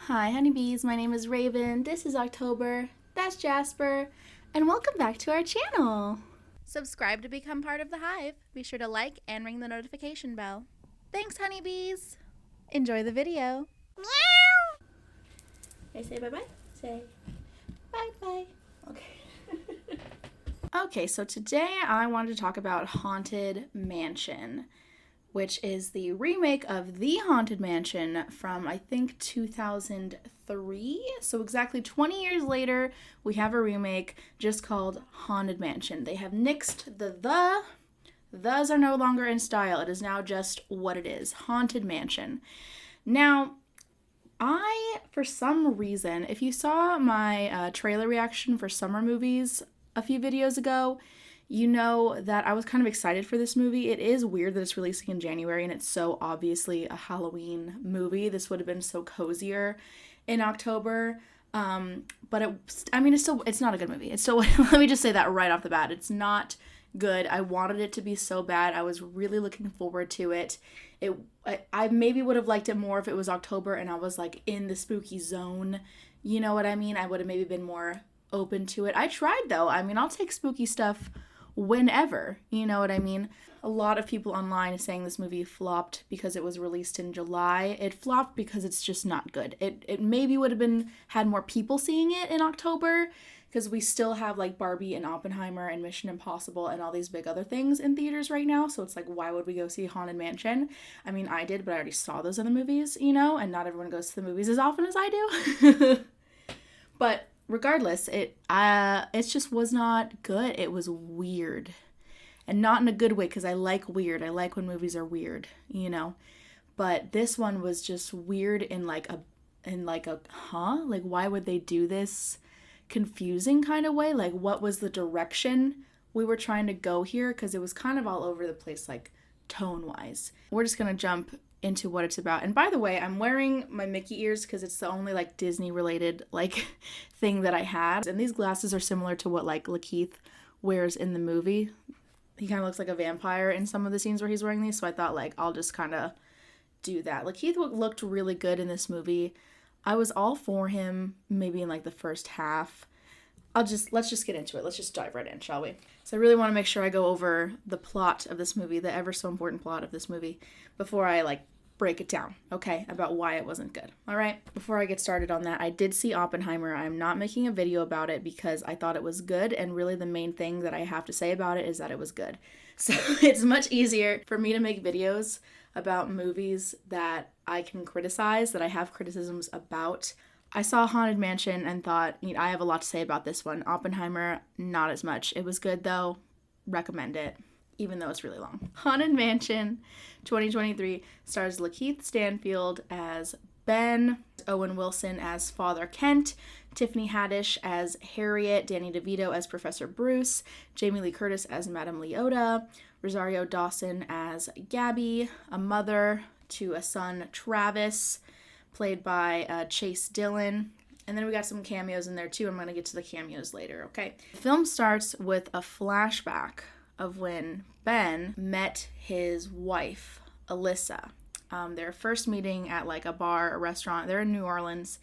Hi, honeybees. My name is Raven. This is October. That's Jasper. And welcome back to our channel. Subscribe to become part of the hive. Be sure to like and ring the notification bell. Thanks, honeybees. Enjoy the video. Meow. I say bye-bye? Say bye-bye. Okay. Okay, so today I wanted to talk about Haunted Mansion, which is the remake of The Haunted Mansion from, I think, 2003. So exactly 20 years later, we have a remake just called Haunted Mansion. They have nixed the. Those are no longer in style. It is now just what it is, Haunted Mansion. Now, for some reason, if you saw my trailer reaction for summer movies a few videos ago, you know that I was kind of excited for this movie. It is weird that it's releasing in January and it's so obviously a Halloween movie. This would have been so cozier in October. But it's not a good movie. It's still, let me just say that right off the bat. It's not good. I wanted it to be so bad. I was really looking forward to it. I maybe would have liked it more if it was October and I was like in the spooky zone. You know what I mean? I would have maybe been more open to it. I tried though. I mean, I'll take spooky stuff whenever, you know what I mean? A lot of people online are saying this movie flopped because it was released in July. It flopped because it's just not good. It maybe would have had more people seeing it in October because we still have like Barbie and Oppenheimer and Mission Impossible and all these big other things in theaters right now. So it's like, why would we go see Haunted Mansion? I mean, I did, but I already saw those other movies, you know, and not everyone goes to the movies as often as I do. But regardless, it just was not good. It was weird. And not in a good way, because I like weird. I like when movies are weird, you know. But this one was just weird in like a Like, why would they do this confusing kind of way? Like, what was the direction we were trying to go here? Because it was kind of all over the place, like, tone-wise. We're just going to jump into what it's about. And by the way, I'm wearing my Mickey ears because it's the only like Disney related like thing that I have. And these glasses are similar to what like Lakeith wears in the movie. He kind of looks like a vampire in some of the scenes where he's wearing these. So I thought like I'll just kind of do that. Lakeith looked really good in this movie. I was all for him maybe in like the first half. Let's just get into it. Let's just dive right in, shall we? So I really want to make sure I go over the plot of this movie, the ever so important plot of this movie, before I like break it down, okay, about why it wasn't good. All right, before I get started on that, I did see Oppenheimer. I'm not making a video about it because I thought it was good, and really the main thing that I have to say about it is that it was good. So it's much easier for me to make videos about movies that I can criticize, that I have criticisms about. I saw Haunted Mansion and thought, I have a lot to say about this one. Oppenheimer, not as much. It was good though. Recommend it, even though it's really long. Haunted Mansion 2023 stars Lakeith Stanfield as Ben, Owen Wilson as Father Kent, Tiffany Haddish as Harriet, Danny DeVito as Professor Bruce, Jamie Lee Curtis as Madame Leota, Rosario Dawson as Gabby, a mother to a son, Travis, played by Chase Dillon. And then we got some cameos in there too. I'm going to get to the cameos later, okay? The film starts with a flashback of when Ben met his wife, Alyssa. Their first meeting at like a bar, a restaurant. They're in New Orleans.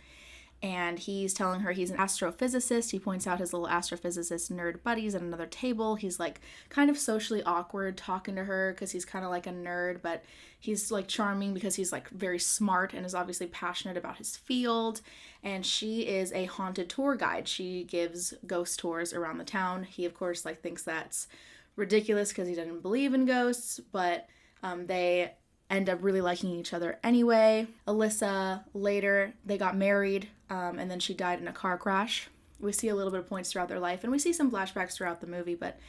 And he's telling her he's an astrophysicist. He points out his little astrophysicist nerd buddies at another table. He's like kind of socially awkward talking to her because he's kind of like a nerd, but he's like charming because he's like very smart and is obviously passionate about his field. And she is a haunted tour guide. She gives ghost tours around the town. He of course like thinks that's ridiculous because he doesn't believe in ghosts, but they end up really liking each other anyway. Alyssa, later, they got married, and then she died in a car crash. We see a little bit of points throughout their life, and we see some flashbacks throughout the movie, but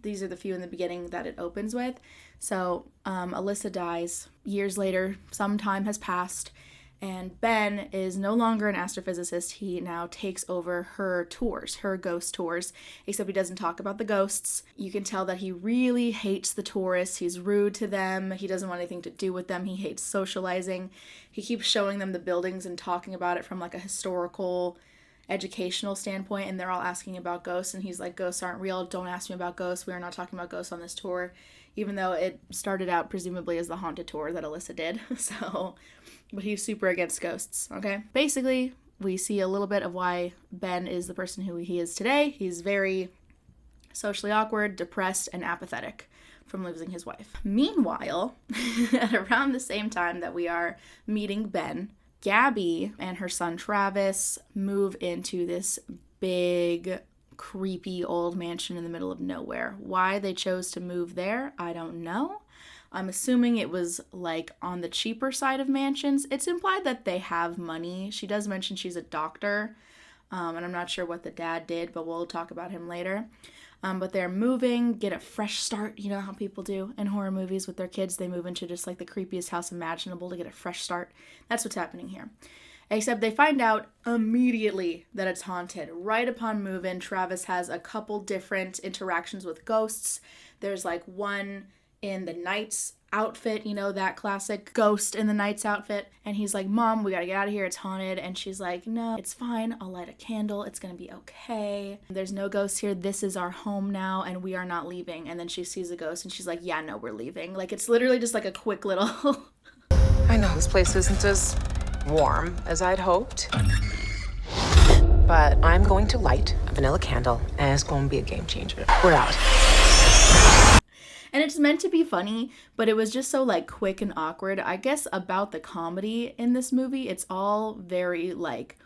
these are the few in the beginning that it opens with. So Alyssa dies. Years later, some time has passed, and Ben is no longer an astrophysicist. He now takes over her tours, her ghost tours, except he doesn't talk about the ghosts. You can tell that he really hates the tourists. He's rude to them. He doesn't want anything to do with them. He hates socializing. He keeps showing them the buildings and talking about it from like a historical, educational standpoint, and they're all asking about ghosts, and he's like, ghosts aren't real. Don't ask me about ghosts. We are not talking about ghosts on this tour, even though it started out presumably as the haunted tour that Alyssa did. So but he's super against ghosts, okay? Basically, we see a little bit of why Ben is the person who he is today. He's very socially awkward, depressed, and apathetic from losing his wife. Meanwhile, at around the same time that we are meeting Ben, Gabby and her son Travis move into this big, creepy old mansion in the middle of nowhere. Why they chose to move there, I don't know. I'm assuming it was like on the cheaper side of mansions. It's implied that they have money. She does mention she's a doctor, and I'm not sure what the dad did, but we'll talk about him later. But they're moving, get a fresh start. You know how people do in horror movies with their kids. They move into just like the creepiest house imaginable to get a fresh start. That's what's happening here. Except they find out immediately that it's haunted. Right upon move-in, Travis has a couple different interactions with ghosts. There's like one in the knight's outfit, you know, that classic ghost in the knight's outfit. And he's like, Mom, we gotta get out of here. It's haunted. And she's like, no, it's fine. I'll light a candle. It's gonna be okay. There's no ghosts here. This is our home now and we are not leaving. And then she sees a ghost and she's like, yeah, no, we're leaving. Like, it's literally just like a quick little... I know this place isn't as warm as I'd hoped. But I'm going to light a vanilla candle and it's going to be a game changer. We're out. And it's meant to be funny, but it was just so like quick and awkward. I guess about the comedy in this movie, it's all very like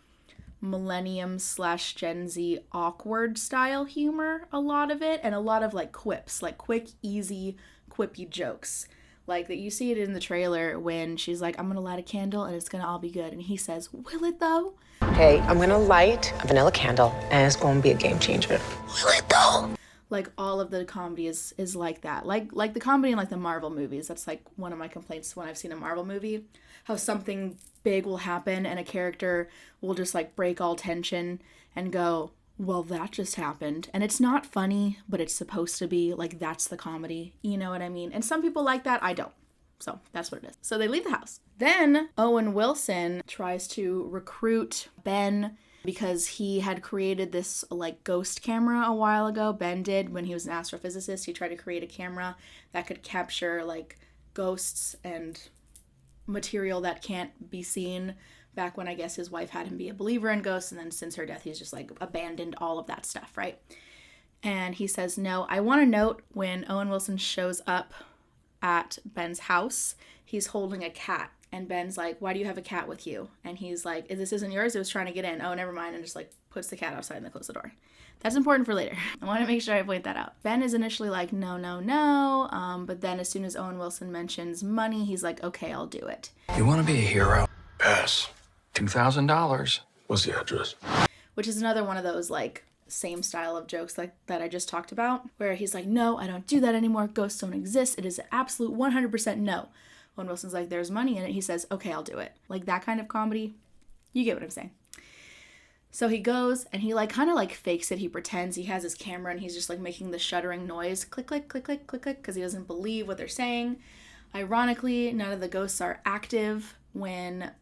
millennium/Gen Z awkward style humor, a lot of it, and a lot of like quips, like quick, easy, quippy jokes. Like that you see it in the trailer when she's like, I'm gonna light a candle and it's gonna all be good. And he says, will it though? Hey, I'm going to light a vanilla candle and it's going to be a game changer. Will it though? Like all of the comedy is like that. Like the comedy in like the Marvel movies. That's like one of my complaints when I've seen a Marvel movie. How something big will happen and a character will just like break all tension and go, well, that just happened. And it's not funny, but it's supposed to be. Like, that's the comedy. You know what I mean? And some people like that. I don't. So that's what it is. So they leave the house. Then Owen Wilson tries to recruit Ben because he had created this like ghost camera a while ago. Ben did when he was an astrophysicist. He tried to create a camera that could capture like ghosts and material that can't be seen, back when I guess his wife had him be a believer in ghosts, and then since her death he's just like abandoned all of that stuff, right? And he says no. I want to note when Owen Wilson shows up at Ben's house, he's holding a cat. And Ben's like, why do you have a cat with you? And he's like, this isn't yours, it was trying to get in. Oh, never mind. And just like puts the cat outside and then closes the door. That's important for later. I want to make sure I point that out. Ben is initially like, no. But then as soon as Owen Wilson mentions money, he's like, okay, I'll do it. You want to be a hero? Yes. $2,000. What's the address? Which is another one of those like same style of jokes like that I just talked about, where he's like, no, I don't do that anymore. Ghosts don't exist. It is an absolute 100% no. When Wilson's like, there's money in it, he says, okay, I'll do it. Like that kind of comedy. You get what I'm saying. So he goes and he like kind of like fakes it. He pretends he has his camera and he's just like making the shuddering noise. Click, click, click, click, click, click, because he doesn't believe what they're saying. Ironically, none of the ghosts are active when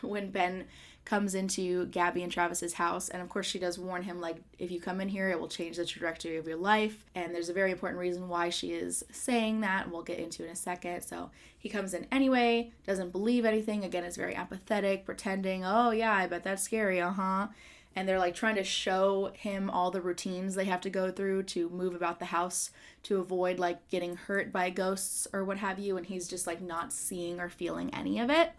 Ben comes into Gabby and Travis's house. And of course she does warn him, like, if you come in here, it will change the trajectory of your life. And there's a very important reason why she is saying that, and we'll get into in a second. So he comes in anyway, doesn't believe anything. Again, is very apathetic, pretending, oh yeah, I bet that's scary, And they're like trying to show him all the routines they have to go through to move about the house to avoid like getting hurt by ghosts or what have you. And he's just like not seeing or feeling any of it.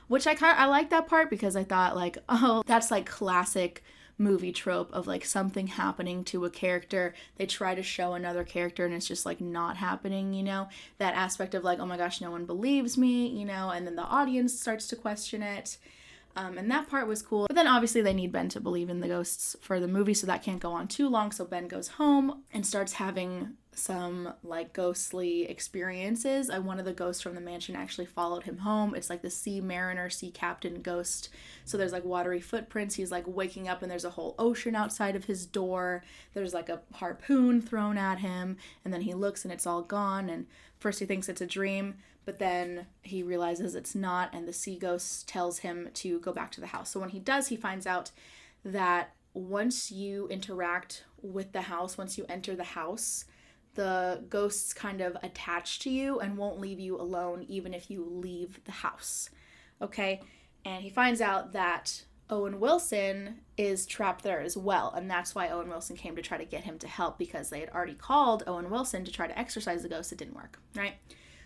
Which I like that part because I thought like, oh, that's like classic movie trope of like something happening to a character. They try to show another character and it's just like not happening, you know? That aspect of like, oh my gosh, no one believes me, you know? And then the audience starts to question it. And that part was cool. But then obviously they need Ben to believe in the ghosts for the movie, so that can't go on too long. So Ben goes home and starts having some like ghostly experiences. One of the ghosts from the mansion actually followed him home. It's like the sea mariner, sea captain ghost. So there's like watery footprints. He's like waking up and there's a whole ocean outside of his door. There's like a harpoon thrown at him. And then he looks and it's all gone. And first he thinks it's a dream, but then he realizes it's not. And the sea ghost tells him to go back to the house. So when he does, he finds out that once you interact with the house, once you enter the house, the ghosts kind of attach to you and won't leave you alone even if you leave the house. Okay, and he finds out that Owen Wilson is trapped there as well, and that's why Owen Wilson came to try to get him to help, because they had already called Owen Wilson to try to exorcise the ghost. It didn't work, right?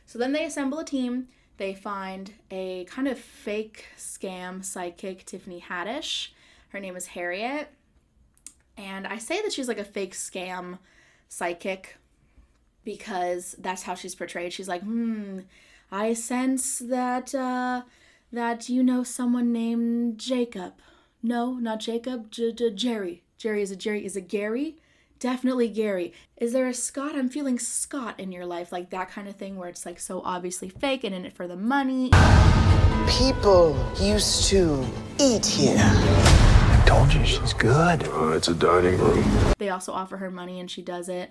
So then they assemble a team. They find a kind of fake scam psychic, Tiffany Haddish. Her name is Harriet. And I say that she's like a fake scam psychic because that's how she's portrayed. She's like, I sense that you know someone named Jacob. No, not Jacob. Jerry. Is it Gary? Definitely Gary. Is there a Scott? I'm feeling Scott in your life. Like that kind of thing where it's like so obviously fake and in it for the money. People used to eat here. I told you she's good. It's a dining room. They also offer her money and she does it.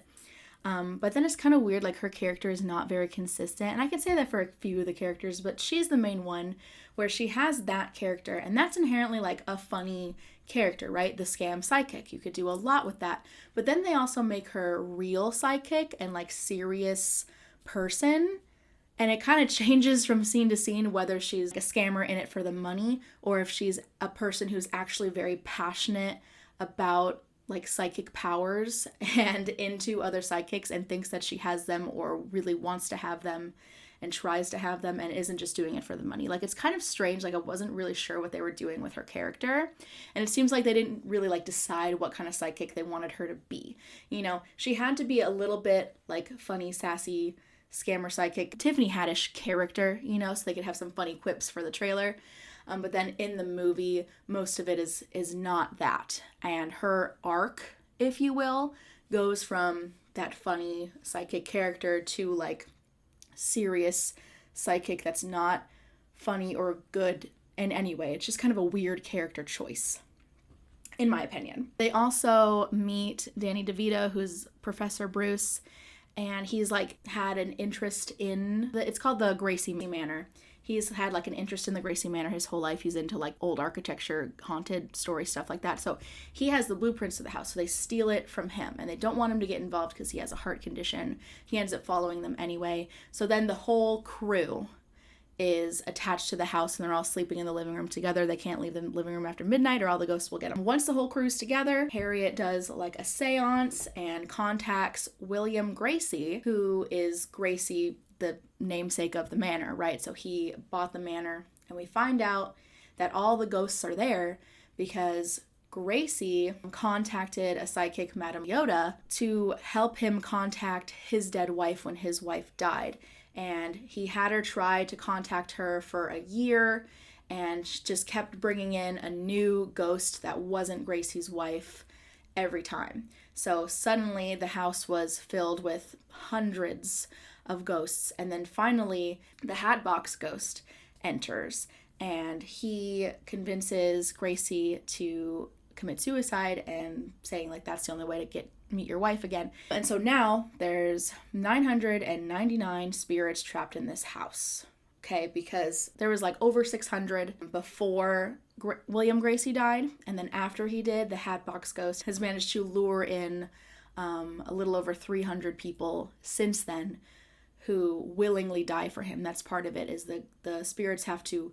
But then it's kind of weird, like her character is not very consistent. And I could say that for a few of the characters, but she's the main one where she has that character. And that's inherently like a funny character, right? The scam psychic. You could do a lot with that. But then they also make her real psychic and like serious person. And it kind of changes from scene to scene whether she's a scammer in it for the money or if she's a person who's actually very passionate about like psychic powers and into other psychics and thinks that she has them or really wants to have them and tries to have them and isn't just doing it for the money. Like it's kind of strange. Like I wasn't really sure what they were doing with her character. And it seems like they didn't really like decide what kind of psychic they wanted her to be. You know, she had to be a little bit like funny, sassy, scammer psychic, Tiffany Haddish character, you know, so they could have some funny quips for the trailer. But then in the movie, most of it is not that. And her arc, if you will, goes from that funny psychic character to like serious psychic that's not funny or good in any way. It's just kind of a weird character choice, in my opinion. They also meet Danny DeVito, who's Professor Bruce, and he's like had an interest in it's called the Gracie Manor. He's had like an interest in the Gracie Manor his whole life. He's into like old architecture, haunted story, stuff like that. So he has the blueprints of the house. So they steal it from him and they don't want him to get involved because he has a heart condition. He ends up following them anyway. So then the whole crew is attached to the house and they're all sleeping in the living room together. They can't leave the living room after midnight or all the ghosts will get them. Once the whole crew's together, Harriet does like a seance and contacts William Gracie, who is Gracie, the namesake of the manor, right? So he bought the manor and we find out that all the ghosts are there because Gracie contacted a psychic, Madame Yoda, to help him contact his dead wife when his wife died. And he had her try to contact her for a year and just kept bringing in a new ghost that wasn't Gracie's wife every time. So suddenly the house was filled with hundreds of ghosts. And then finally the Hatbox ghost enters and he convinces Gracie to commit suicide and saying like that's the only way to meet your wife again. And so now there's 999 spirits trapped in this house. Okay, because there was like over 600 before William Gracie died, and then after he did, the Hatbox ghost has managed to lure in a little over 300 people since then who willingly die for him. That's part of it, is the spirits have to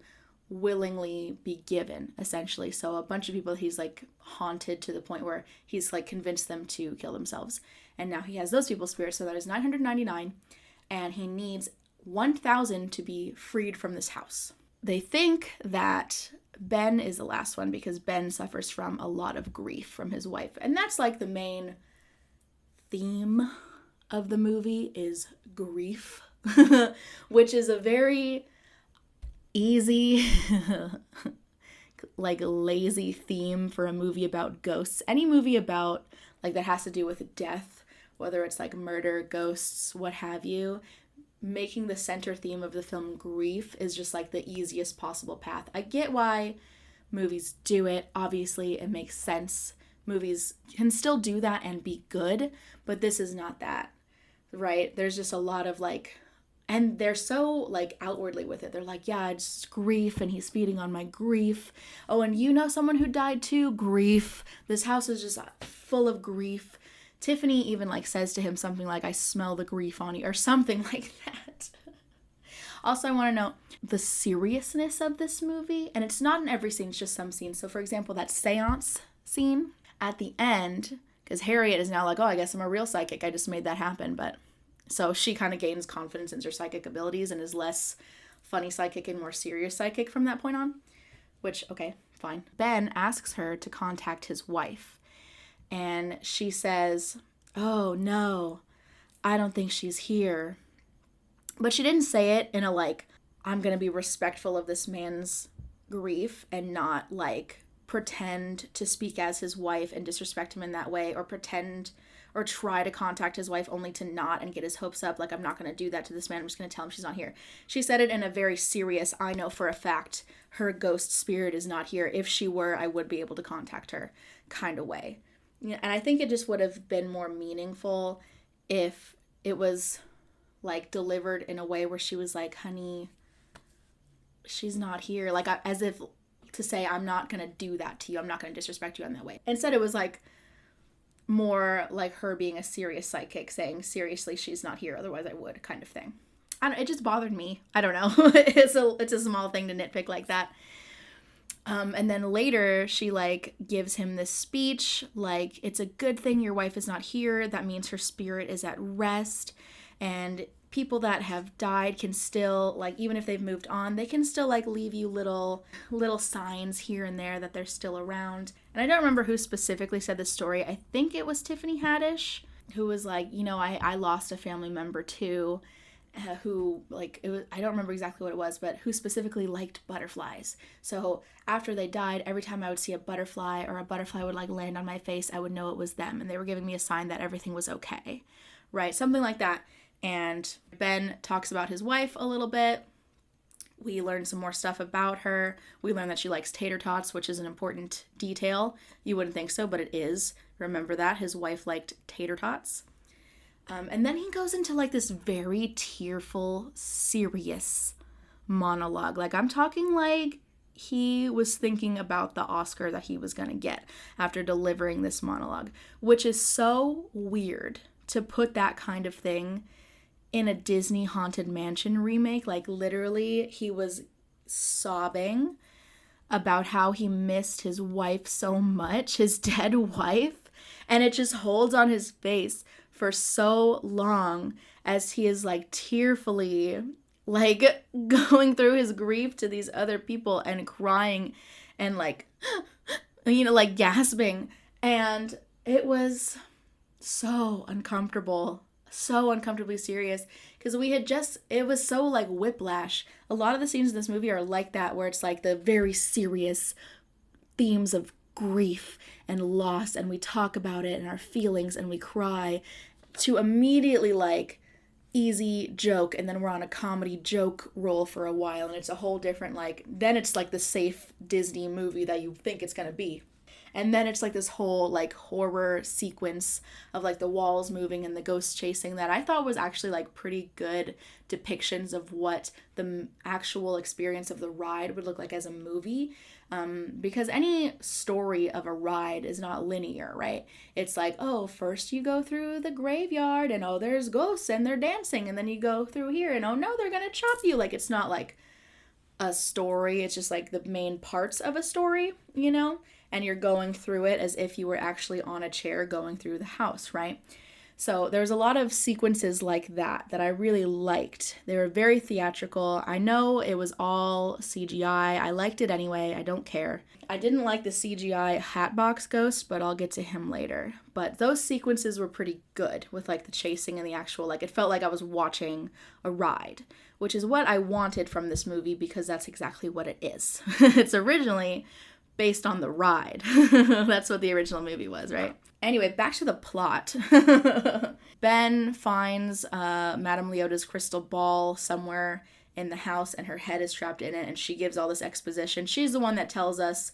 willingly be given, essentially. So a bunch of people he's like haunted to the point where he's like convinced them to kill themselves. And now he has those people's spirits, so that is 999, and he needs 1,000 to be freed from this house. They think that Ben is the last one because Ben suffers from a lot of grief from his wife. And that's like the main theme of the movie is grief, which is a very easy, like lazy theme for a movie about ghosts. Any movie about like that has to do with death, whether it's like murder, ghosts, what have you, making the center theme of the film grief is just like the easiest possible path. I get why movies do it. Obviously, it makes sense. Movies can still do that and be good, but this is not that, right? There's just a lot of like, and they're so like outwardly with it. They're like, yeah, it's grief and he's feeding on my grief. Oh, and you know someone who died too? Grief. This house is just full of grief. Tiffany even like says to him something like, I smell the grief on you, or something like that. Also, I want to note the seriousness of this movie, and it's not in every scene, it's just some scenes. So, for example, that seance scene at the end, because Harriet is now like, oh, I guess I'm a real psychic. I just made that happen. But so she kind of gains confidence in her psychic abilities and is less funny psychic and more serious psychic from that point on, which, okay, fine. Ben asks her to contact his wife, and she says, oh, no, I don't think she's here. But she didn't say it in a, like, I'm going to be respectful of this man's grief and not, like, pretend to speak as his wife and disrespect him in that way, or pretend or try to contact his wife only to not and get his hopes up. Like, I'm not going to do that to this man. I'm just going to tell him she's not here. She said it in a very serious, I know for a fact her ghost spirit is not here. If she were, I would be able to contact her kind of way. And I think it just would have been more meaningful if it was like delivered in a way where she was like, honey, she's not here. Like, as if to say, I'm not going to do that to you. I'm not going to disrespect you in that way. Instead, it was like more like her being a serious psychic saying, seriously, she's not here. Otherwise I would, kind of thing. It just bothered me. I don't know. It's a small thing to nitpick like that. And then later she like gives him this speech, like, it's a good thing your wife is not here. That means her spirit is at rest. And people that have died can still, like, even if they've moved on, they can still like leave you little signs here and there that they're still around. And I don't remember who specifically said this story. I think it was Tiffany Haddish, who was like, you know, I lost a family member too, who, like, it was, I don't remember exactly what it was, but who specifically liked butterflies. So after they died, every time I would see a butterfly or a butterfly would like land on my face, I would know it was them, and they were giving me a sign that everything was okay, right? Something like that. And Ben talks about his wife a little bit. We learn some more stuff about her. We learn that she likes tater tots, which is an important detail. You wouldn't think so, but it is. Remember that. His wife liked tater tots. And then he goes into like this very tearful, serious monologue. Like, I'm talking like he was thinking about the Oscar that he was going to get after delivering this monologue, which is so weird to put that kind of thing in a Disney Haunted Mansion remake. Like, literally, he was sobbing about how he missed his wife so much, his dead wife, and it just holds on his face for so long as he is like tearfully like going through his grief to these other people and crying and like, you know, like gasping. And it was so uncomfortable, so uncomfortably serious, because it was so like whiplash. A lot of the scenes in this movie are like that, where it's like the very serious themes of grief and loss, and we talk about it and our feelings and we cry, to immediately like easy joke, and then we're on a comedy joke roll for a while, and it's a whole different, like, then it's like the safe Disney movie that you think it's gonna be. And then it's like this whole like horror sequence of like the walls moving and the ghosts chasing, that I thought was actually like pretty good depictions of what the actual experience of the ride would look like as a movie. Because any story of a ride is not linear, right? It's like, oh, first you go through the graveyard and oh, there's ghosts and they're dancing, and then you go through here and oh no, they're gonna chop you. Like, it's not like a story, it's just like the main parts of a story, you know? And you're going through it as if you were actually on a chair going through the house, right? So there's a lot of sequences like that I really liked. They were very theatrical. I know it was all CGI. I liked it anyway. I don't care. I didn't like the CGI Hatbox Ghost, but I'll get to him later. But those sequences were pretty good with like the chasing and the actual, like, it felt like I was watching a ride, which is what I wanted from this movie, because that's exactly what it is. It's originally based on the ride. That's what the original movie was, right? Anyway, back to the plot. Ben finds Madame Leota's crystal ball somewhere in the house, and her head is trapped in it, and she gives all this exposition. She's the one that tells us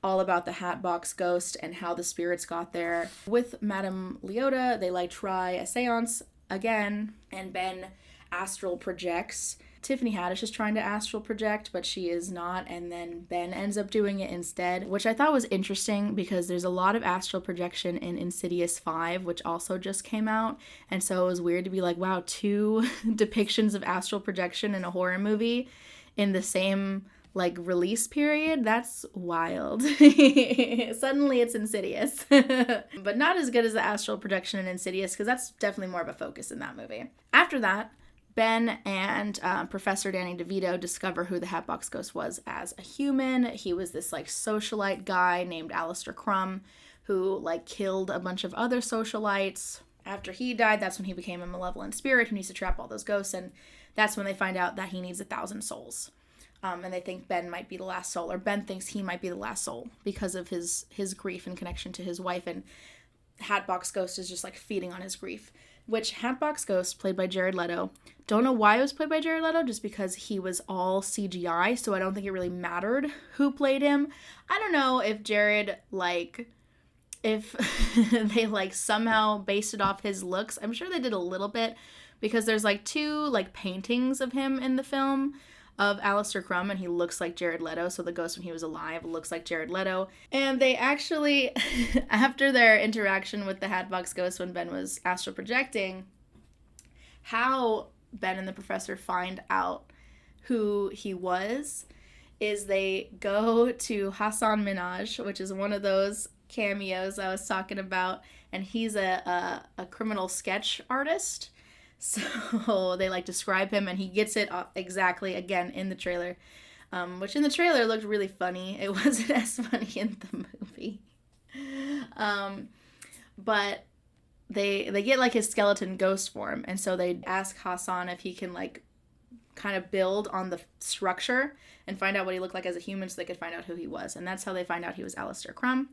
all about the Hatbox Ghost and how the spirits got there. With Madame Leota, they like try a seance again, and Ben astral projects. Tiffany Haddish is trying to astral project, but she is not, and then Ben ends up doing it instead, which I thought was interesting because there's a lot of astral projection in Insidious 5, which also just came out, and so it was weird to be like, wow, 2 depictions of astral projection in a horror movie in the same, like, release period. That's wild. Suddenly it's Insidious. But not as good as the astral projection in Insidious, because that's definitely more of a focus in that movie. After that, Ben and Professor Danny DeVito discover who the Hatbox Ghost was as a human. He was this, like, socialite guy named Alistair Crumb who, like, killed a bunch of other socialites. After he died, that's when he became a malevolent spirit who needs to trap all those ghosts, and that's when they find out that he needs 1,000 souls. And they think Ben might be the last soul, or Ben thinks he might be the last soul because of his grief and connection to his wife, and Hatbox Ghost is just, like, feeding on his grief. Which Hatbox Ghost, played by Jared Leto, don't know why it was played by Jared Leto, just because he was all CGI, so I don't think it really mattered who played him. I don't know if Jared, like, if they, like, somehow based it off his looks. I'm sure they did a little bit, because there's, like, 2, like, paintings of him in the film of Alistair Crumb, and he looks like Jared Leto, so the ghost when he was alive looks like Jared Leto. And they actually, after their interaction with the Hatbox Ghost when Ben was astral projecting, how Ben and the professor find out who he was is they go to Hassan Minhaj, which is one of those cameos I was talking about, and he's a criminal sketch artist. So they, like, describe him, and he gets it exactly, again, in the trailer, which in the trailer looked really funny. It wasn't as funny in the movie. But they get, like, his skeleton ghost form, and so they ask Hassan if he can, like, kind of build on the structure and find out what he looked like as a human so they could find out who he was. And that's how they find out he was Alistair Crumb.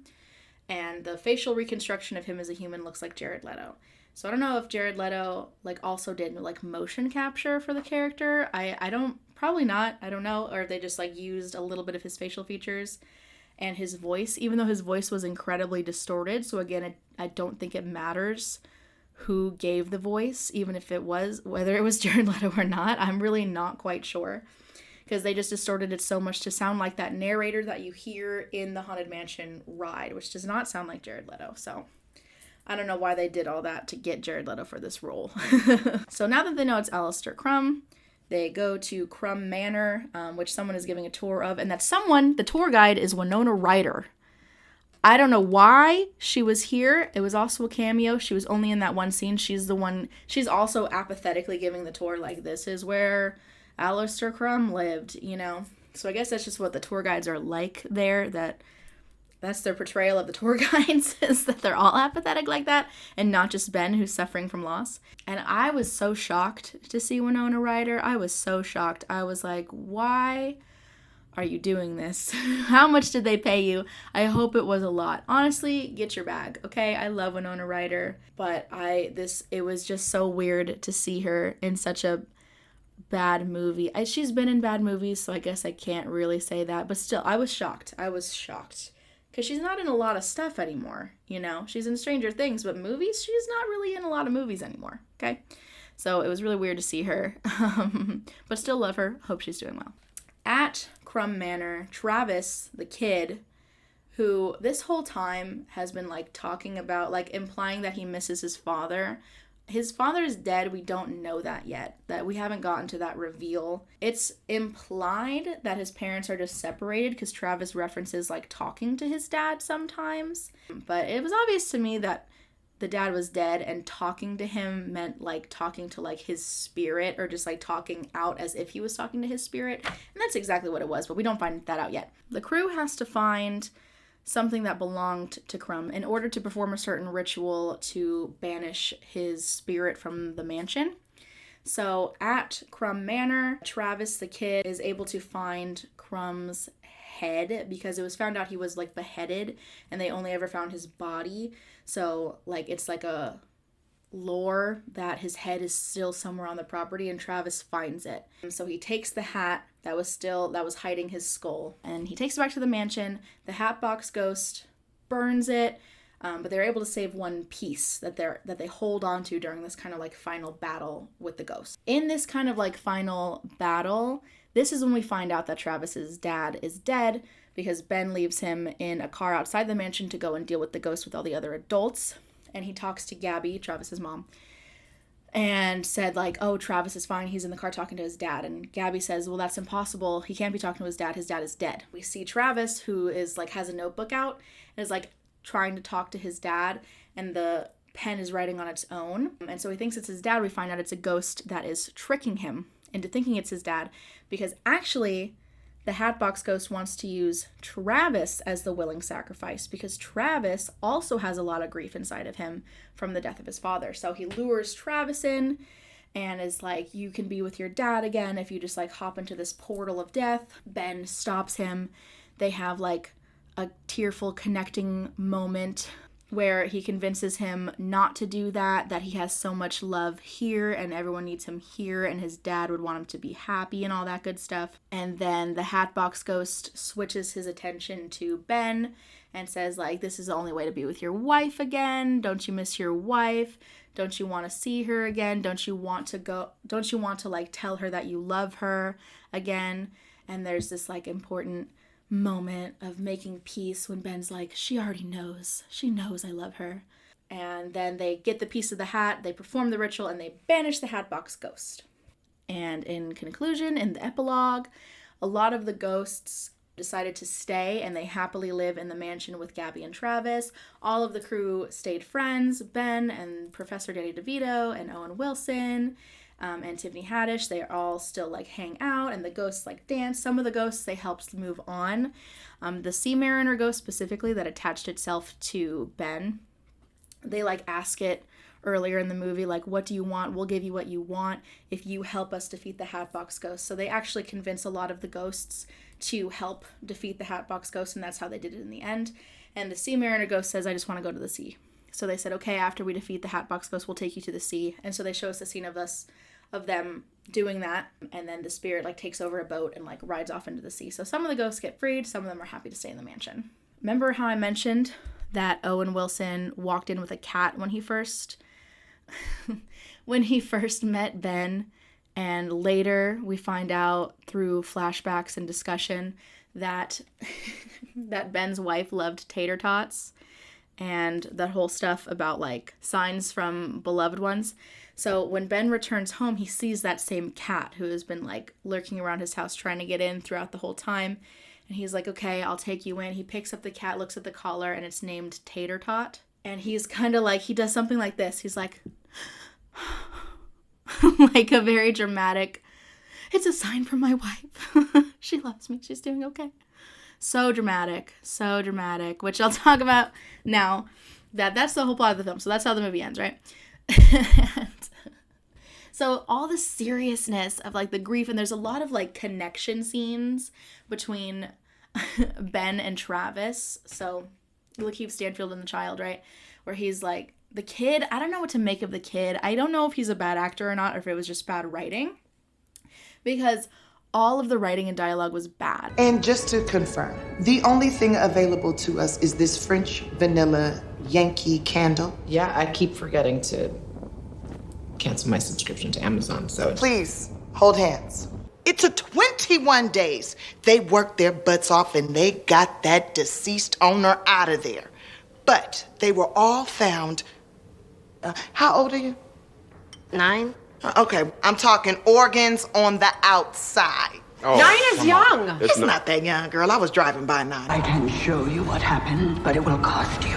And the facial reconstruction of him as a human looks like Jared Leto. So I don't know if Jared Leto, like, also did, like, motion capture for the character. I don't, probably not, I don't know. Or they just, like, used a little bit of his facial features and his voice, even though his voice was incredibly distorted. So again, I don't think it matters who gave the voice, even if it was, whether it was Jared Leto or not. I'm really not quite sure, because they just distorted it so much to sound like that narrator that you hear in the Haunted Mansion ride, which does not sound like Jared Leto. So I don't know why they did all that to get Jared Leto for this role. So now that they know it's Alistair Crumb, they go to Crumb Manor, which someone is giving a tour of, and that someone, the tour guide, is Winona Ryder. I don't know why she was here. It was also a cameo. She was only in that one scene. She's also apathetically giving the tour, like, this is where Alistair Crumb lived, you know? So I guess that's just what the tour guides are like there, that's their portrayal of the tour guides, is that they're all apathetic like that, and not just Ben, who's suffering from loss. And I was so shocked to see Winona Ryder. I was so shocked. I was like, why are you doing this? How much did they pay you? I hope it was a lot. Honestly, get your bag, okay? I love Winona Ryder, but it was just so weird to see her in such a bad movie. She's been in bad movies, so I guess I can't really say that, but still, I was shocked. Because she's not in a lot of stuff anymore, you know? She's in Stranger Things, but movies, she's not really in a lot of movies anymore, okay? So it was really weird to see her, but still love her. Hope she's doing well. At Crumb Manor, Travis, the kid, who this whole time has been, like, talking about, like, implying that he misses his father. His father is dead. We don't know that yet. That we haven't gotten to that reveal. It's implied that his parents are just separated because Travis references, like, talking to his dad sometimes. But it was obvious to me that the dad was dead, and talking to him meant, like, talking to, like, his spirit, or just, like, talking out as if he was talking to his spirit. And that's exactly what it was, but we don't find that out yet. The crew has to find something that belonged to Crumb in order to perform a certain ritual to banish his spirit from the mansion. So at Crumb Manor, Travis the kid is able to find Crumb's head, because it was found out he was, like, beheaded, and they only ever found his body. So, like, it's like a lore that his head is still somewhere on the property, and Travis finds it. So he takes the hat that was hiding his skull, and he takes it back to the mansion. The Hatbox Ghost burns it. But they're able to save one piece that they hold on to during this kind of like final battle with the ghost. In this kind of like final battle, this is when we find out that Travis's dad is dead because Ben leaves him in a car outside the mansion to go and deal with the ghost with all the other adults. And he talks to Gabby, Travis's mom, and said like, oh, Travis is fine. He's in the car talking to his dad. And Gabby says, well, that's impossible. He can't be talking to his dad. His dad is dead. We see Travis, who is like, has a notebook out and is like trying to talk to his dad. And the pen is writing on its own. And so he thinks it's his dad. We find out it's a ghost that is tricking him into thinking it's his dad, because actually the Hatbox Ghost wants to use Travis as the willing sacrifice, because Travis also has a lot of grief inside of him from the death of his father. So he lures Travis in and is like, you can be with your dad again if you just like hop into this portal of death. Ben stops him. They have like a tearful connecting moment where he convinces him not to do that he has so much love here and everyone needs him here and his dad would want him to be happy and all that good stuff. And then the Hatbox Ghost switches his attention to Ben and says like, this is the only way to be with your wife again. Don't you miss your wife? Don't you want to see her again? Don't you want to like tell her that you love her again? And there's this like important moment of making peace when Ben's like, she already knows. She knows I love her. And then they get the piece of the hat, they perform the ritual, and they banish the Hatbox Ghost. And in conclusion, in the epilogue, a lot of the ghosts decided to stay and they happily live in the mansion with Gabby and Travis. All of the crew stayed friends. Ben and Professor Danny DeVito and Owen Wilson and Tiffany Haddish, they all still like hang out, and the ghosts like dance. Some of the ghosts they helped move on. The Sea Mariner ghost specifically that attached itself to Ben, they like ask it earlier in the movie, like, what do you want? We'll give you what you want if you help us defeat the Hatbox Ghost. So they actually convince a lot of the ghosts to help defeat the Hatbox Ghost, and that's how they did it in the end. And the Sea Mariner ghost says, I just want to go to the sea. So they said, okay, after we defeat the Hatbox Ghost, we'll take you to the sea. And so they show us the scene of them doing that, and then the spirit like takes over a boat and like rides off into the sea. So some of the ghosts get freed, some of them are happy to stay in the mansion. Remember how I mentioned that Owen Wilson walked in with a cat when he first met Ben, and later we find out through flashbacks and discussion that that Ben's wife loved tater tots and that whole stuff about like signs from beloved ones. So when Ben returns home, he sees that same cat who has been like lurking around his house trying to get in throughout the whole time. And he's like, okay, I'll take you in. He picks up the cat, looks at the collar, and it's named Tater Tot. And he's kind of like, he does something like this. He's like, like a very dramatic, it's a sign from my wife. She loves me. She's doing okay. So dramatic, which I'll talk about now. That's the whole plot of the film. So that's how the movie ends, right? So all the seriousness of like the grief, and there's a lot of like connection scenes between Ben and Travis. So Lakeith Stanfield and the child, right? Where he's like, the kid, I don't know what to make of the kid. I don't know if he's a bad actor or not, or if it was just bad writing. Because all of the writing and dialogue was bad. And just to confirm, the only thing available to us is this French vanilla Yankee candle. Yeah, I keep forgetting to cancel my subscription to Amazon, so... Please, hold hands. It took 21 days. They worked their butts off and they got that deceased owner out of there. But they were all found... how old are you? 9. Okay, I'm talking organs on the outside. Oh, 9 is young. It's not that young, girl. I was driving by 9. I can show you what happened, but it will cost you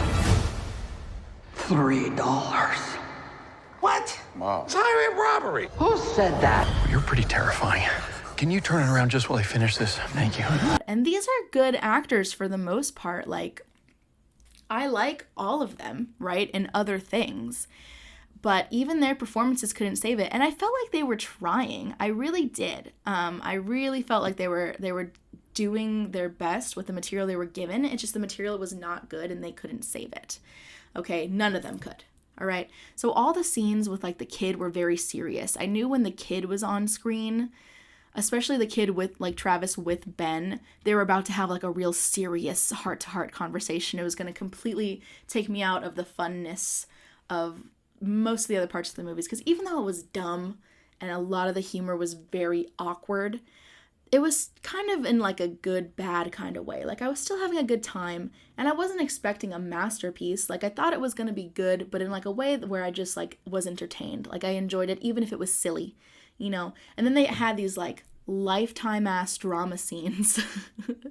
$3. What? Wow. It's highway robbery. Who said that? You're pretty terrifying. Can you turn it around just while I finish this? Thank you. And these are good actors for the most part. Like, I like all of them, right? And other things. But even their performances couldn't save it. And I felt like they were trying. I really did. I really felt like they were doing their best with the material they were given. It's just the material was not good and they couldn't save it. Okay, none of them could. All right. So all the scenes with like the kid were very serious. I knew when the kid was on screen, especially the kid with, like, Travis with Ben, they were about to have, like, a real serious heart-to-heart conversation. It was going to completely take me out of the funness of most of the other parts of the movies, because even though it was dumb and a lot of the humor was very awkward, it was kind of in, like, a good, bad kind of way. Like, I was still having a good time, and I wasn't expecting a masterpiece. Like, I thought it was going to be good, but in, like, a way where I just, like, was entertained. Like, I enjoyed it, even if it was silly, you know? And then they had these, like, lifetime-ass drama scenes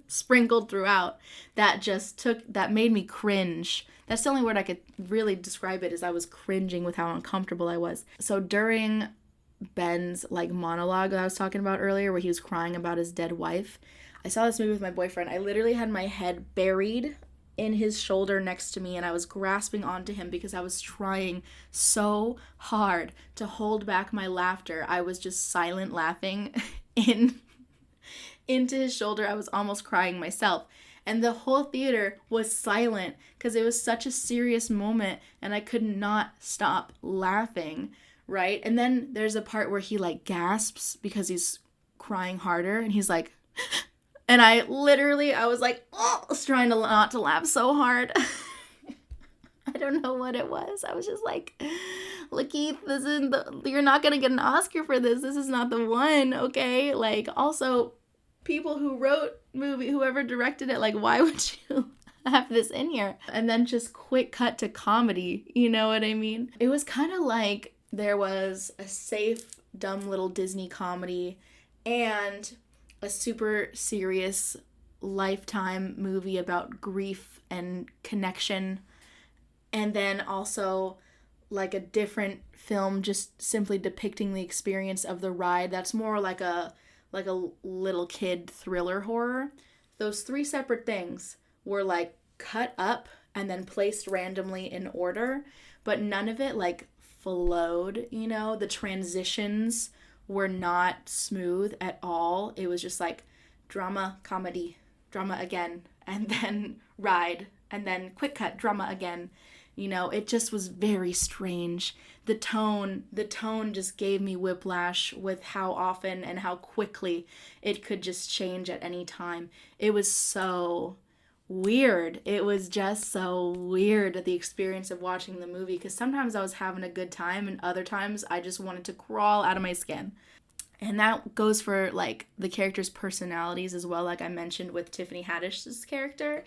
sprinkled throughout that made me cringe. That's the only word I could really describe it, is I was cringing with how uncomfortable I was. So during Ben's, like, monologue that I was talking about earlier, where he was crying about his dead wife, I saw this movie with my boyfriend. I literally had my head buried in his shoulder next to me, and I was grasping onto him because I was trying so hard to hold back my laughter. I was just silent laughing into his shoulder. I was almost crying myself. And the whole theater was silent because it was such a serious moment, and I could not stop laughing. Right? And then there's a part where he, like, gasps because he's crying harder, and he's like, and I was like, oh, I was trying to not to laugh so hard. I don't know what it was. I was just like, Lakeith, you're not going to get an Oscar for this. This is not the one, okay? Like, also, people who wrote whoever directed it, like, why would you have this in here? And then just quick cut to comedy, you know what I mean? It was kind of like there was a safe, dumb little Disney comedy and a super serious Lifetime movie about grief and connection, and then also like a different film just simply depicting the experience of the ride that's more like a little kid thriller horror. Those three separate things were, like, cut up and then placed randomly in order, but none of it, like, flowed, you know? The transitions were not smooth at all. It was just like drama, comedy, drama again, and then ride, and then quick cut, drama again. You know, it just was very strange. The tone just gave me whiplash with how often and how quickly it could just change at any time. It was so weird. It was just so weird, the experience of watching the movie, because sometimes I was having a good time and other times I just wanted to crawl out of my skin. And that goes for, like, the characters' personalities as well, like I mentioned with Tiffany Haddish's character.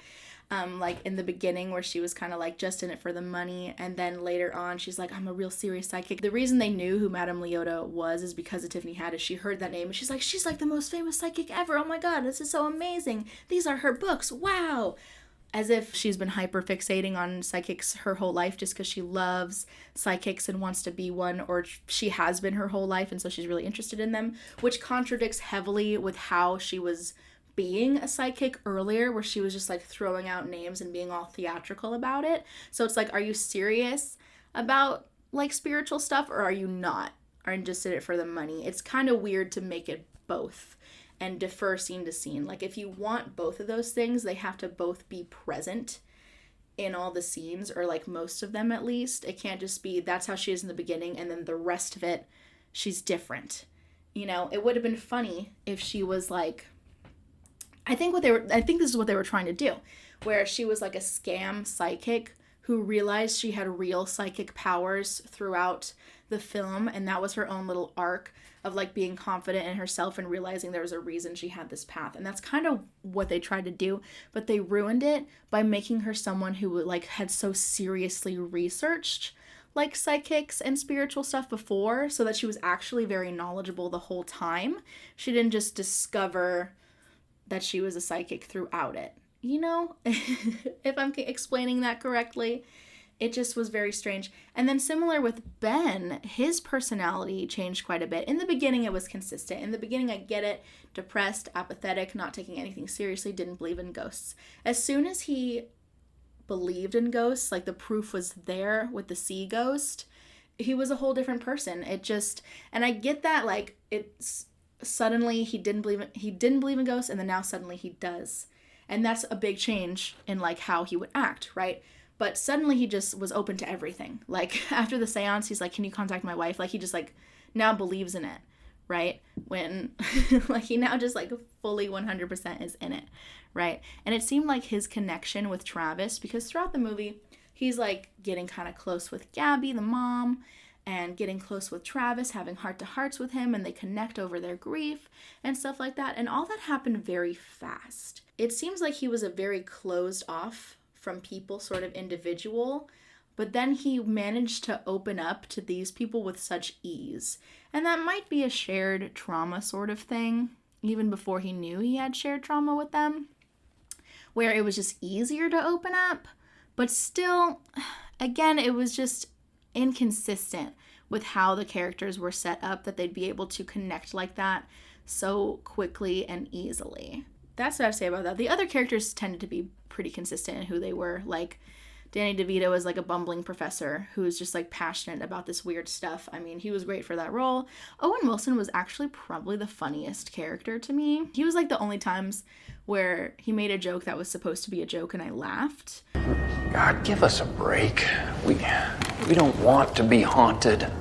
Like in the beginning where she was kind of like just in it for the money, and then later on she's like, I'm a real serious psychic. The reason they knew who Madame Leota was is because of Tiffany Haddish. She heard that name and she's like the most famous psychic ever. Oh my god, this is so amazing. These are her books. Wow. As if she's been hyper fixating on psychics her whole life just because she loves psychics and wants to be one, or she has been her whole life and so she's really interested in them, which contradicts heavily with how she was being a psychic earlier, where she was just like throwing out names and being all theatrical about it. So it's like, are you serious about like spiritual stuff, or are you not? Or just did it for the money? It's kind of weird to make it both and defer scene to scene. Like, if you want both of those things, they have to both be present in all the scenes, or like most of them at least. It can't just be that's how she is in the beginning and then the rest of it she's different. You know, it would have been funny if she was like, I think this is what they were trying to do, where she was like a scam psychic who realized she had real psychic powers throughout the film, and that was her own little arc of like being confident in herself and realizing there was a reason she had this path. And that's kind of what they tried to do, but they ruined it by making her someone who like had so seriously researched like psychics and spiritual stuff before, so that she was actually very knowledgeable the whole time. She didn't just discover that she was a psychic throughout it, you know? If I'm explaining that correctly. It just was very strange. And then similar with Ben, his personality changed quite a bit. In the beginning, it was consistent. In the beginning, I get it. Depressed, apathetic, not taking anything seriously, didn't believe in ghosts. As soon as he believed in ghosts, like the proof was there with the sea ghost, he was a whole different person. It just, and I get that, like, it's suddenly he didn't believe in ghosts, and then now suddenly he does. And that's a big change in like how he would act, right? But suddenly he just was open to everything. Like after the seance, he's like, can you contact my wife? Like he just like now believes in it, right? When like he now just like fully 100% is in it, right? And it seemed like his connection with Travis, because throughout the movie he's like getting kind of close with Gabby, the mom, and getting close with Travis, having heart-to-hearts with him, and they connect over their grief and stuff like that. And all that happened very fast. It seems like he was a very closed off from people sort of individual, but then he managed to open up to these people with such ease. And that might be a shared trauma sort of thing, even before he knew he had shared trauma with them, where it was just easier to open up. But still, again, it was just inconsistent with how the characters were set up that they'd be able to connect like that so quickly and easily. That's what I have to say about that. The other characters tended to be pretty consistent in who they were. Like, Danny DeVito is like a bumbling professor who's just like passionate about this weird stuff. I mean, he was great for that role. Owen Wilson was actually probably the funniest character to me. He was like the only times where he made a joke that was supposed to be a joke and I laughed. God, give us a break. We don't want to be haunted.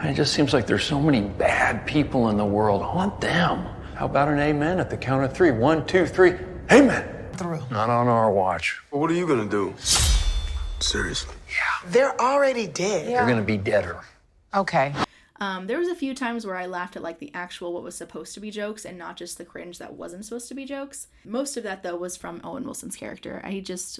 It just seems like there's so many bad people in the world. Haunt them. How about an amen at the count of 3? 1, 2, 3. Amen. Through. Not on our watch. Well, what are you gonna do? Seriously? They're already dead. They're gonna be deader. Okay. There was a few times where I laughed at like the actual what was supposed to be jokes and not just the cringe that wasn't supposed to be jokes. Most of that though was from Owen Wilson's character. I just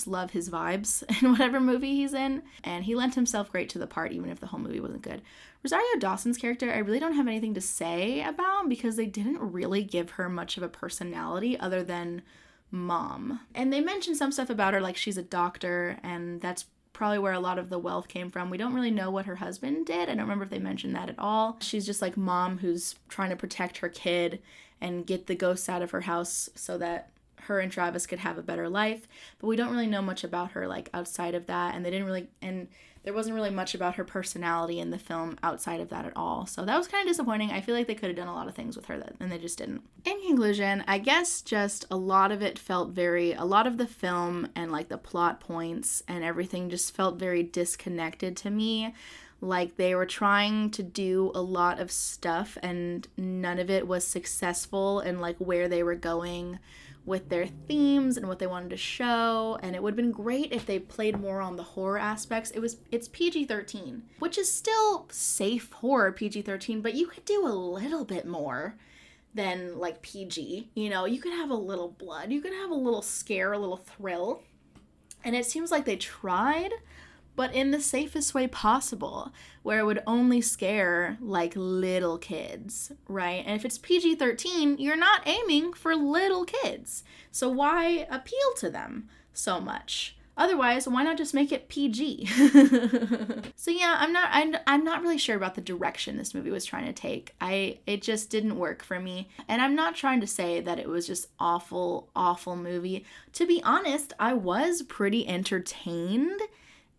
love his vibes in whatever movie he's in, and he lent himself great to the part even if the whole movie wasn't good. Rosario Dawson's character I really don't have anything to say about because they didn't really give her much of a personality other than mom. And they mentioned some stuff about her like she's a doctor, and that's probably where a lot of the wealth came from. We don't really know what her husband did. I don't remember if they mentioned that at all. She's just like mom who's trying to protect her kid and get the ghosts out of her house so that her and Travis could have a better life. But we don't really know much about her like outside of that, and there wasn't really much about her personality in the film outside of that at all. So that was kind of disappointing. I feel like they could have done a lot of things with her and they just didn't. In conclusion, I guess just a lot of the film and like the plot points and everything just felt very disconnected to me. Like they were trying to do a lot of stuff and none of it was successful in like where they were going with their themes and what they wanted to show. And it would have been great if they played more on the horror aspects. It's PG-13, which is still safe horror PG-13, but you could do a little bit more than like PG. You know, you could have a little blood, you could have a little scare, a little thrill. And it seems like they tried, but in the safest way possible, where it would only scare like little kids, right? And if it's PG-13, you're not aiming for little kids. So why appeal to them so much? Otherwise, why not just make it PG? So yeah, I'm not really sure about the direction this movie was trying to take. It just didn't work for me. And I'm not trying to say that it was just awful movie. To be honest, I was pretty entertained.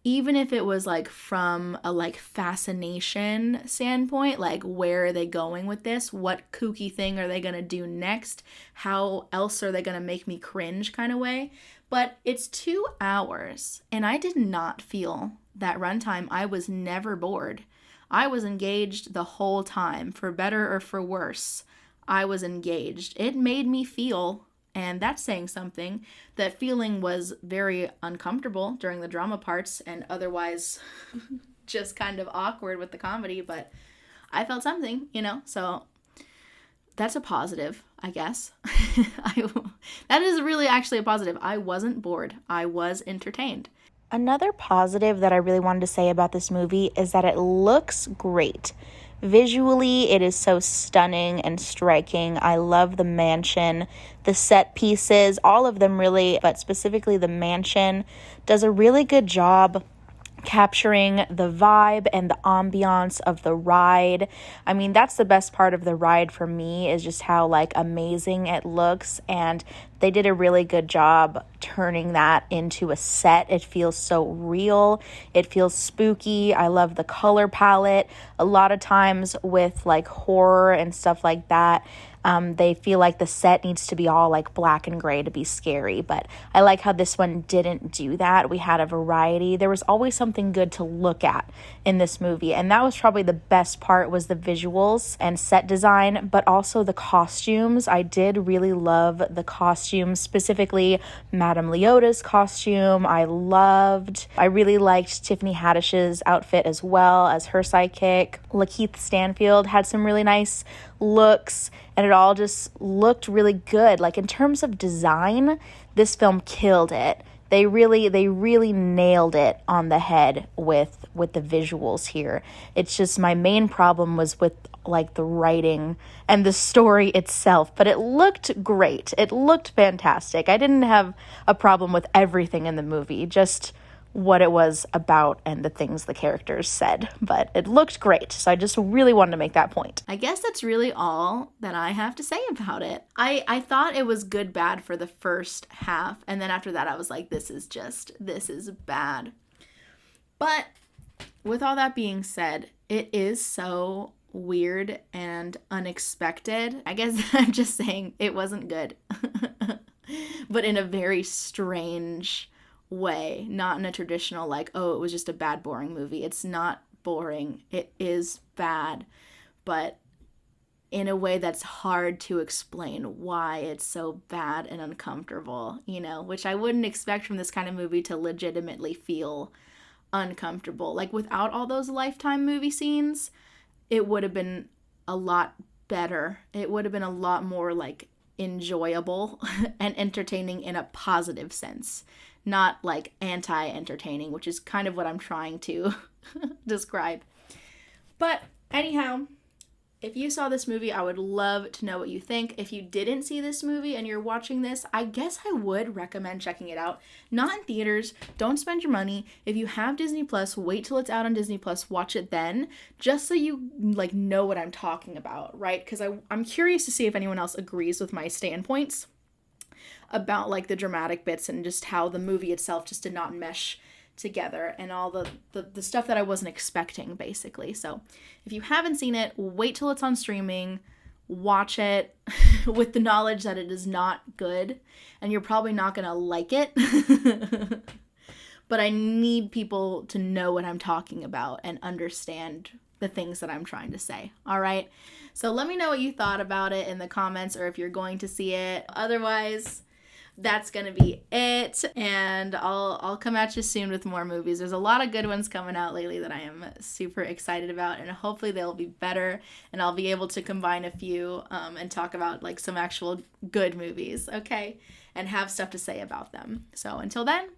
Even if it was like from a like fascination standpoint, like where are they going with this? What kooky thing are they gonna do next? How else are they gonna make me cringe kind of way? But it's 2 hours and I did not feel that runtime. I was never bored. I was engaged the whole time, for better or for worse. I was engaged. It made me feel, and that's saying something. That feeling was very uncomfortable during the drama parts and otherwise just kind of awkward with the comedy, but I felt something, you know, so that's a positive, I guess. That is really actually a positive. I wasn't bored. I was entertained. Another positive that I really wanted to say about this movie is that it looks great. Visually, it is so stunning and striking. I love the mansion, the set pieces, all of them really, but specifically the mansion does a really good job capturing the vibe and the ambiance of the ride. I mean, that's the best part of the ride for me, is just how like amazing it looks, and they did a really good job turning that into a set. It feels so real. It feels spooky. I love the color palette. A lot of times with like horror and stuff like that, They feel like the set needs to be all like black and gray to be scary, but I like how this one didn't do that. We had a variety. There was always something good to look at in this movie, and that was probably the best part, was the visuals and set design, but also the costumes. I did really love the costumes, specifically Madame Leota's costume. I really liked Tiffany Haddish's outfit as well as her sidekick. Lakeith Stanfield had some really nice looks, and it all just looked really good. Like, in terms of design, this film killed it. They really nailed it on the head with the visuals here. It's just my main problem was with like the writing and the story itself, but it looked great. It looked fantastic. I didn't have a problem with everything in the movie, just what it was about and the things the characters said, but it looked great. So I just really wanted to make that point. I guess that's really all that I have to say about it. I thought it was good bad for the first half, and then after that I was like, this is bad. But with all that being said, it is so weird and unexpected. I guess I'm just saying it wasn't good, but in a very strange way, not in a traditional like, oh, it was just a bad, boring movie. It's not boring. It is bad, but in a way that's hard to explain why it's so bad and uncomfortable, which I wouldn't expect from this kind of movie to legitimately feel uncomfortable. Like, without all those Lifetime movie scenes, it would have been a lot better. It would have been a lot more like enjoyable and entertaining in a positive sense, not like anti-entertaining, which is kind of what I'm trying to describe. But anyhow, if you saw this movie, I would love to know what you think. If you didn't see this movie and you're watching this, I guess I would recommend checking it out. Not in theaters. Don't spend your money. If you have Disney Plus, wait till it's out on Disney Plus. Watch it then, just so you like know what I'm talking about, right? Because I'm curious to see if anyone else agrees with my standpoints about like the dramatic bits and just how the movie itself just did not mesh together and all the stuff that I wasn't expecting, basically. So if you haven't seen it, wait till it's on streaming, watch it with the knowledge that it is not good and you're probably not gonna like it. But I need people to know what I'm talking about and understand the things that I'm trying to say. All right, so let me know what you thought about it in the comments, or if you're going to see it. Otherwise, that's gonna be it, and I'll come at you soon with more movies. There's a lot of good ones coming out lately that I am super excited about, and hopefully they'll be better, and I'll be able to combine a few and talk about like some actual good movies, okay, and have stuff to say about them. So until then,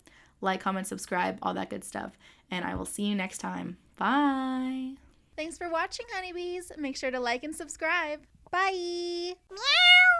like, comment, subscribe, all that good stuff, and I will see you next time. Bye. Thanks for watching, honeybees. Make sure to like and subscribe. Bye. Meow.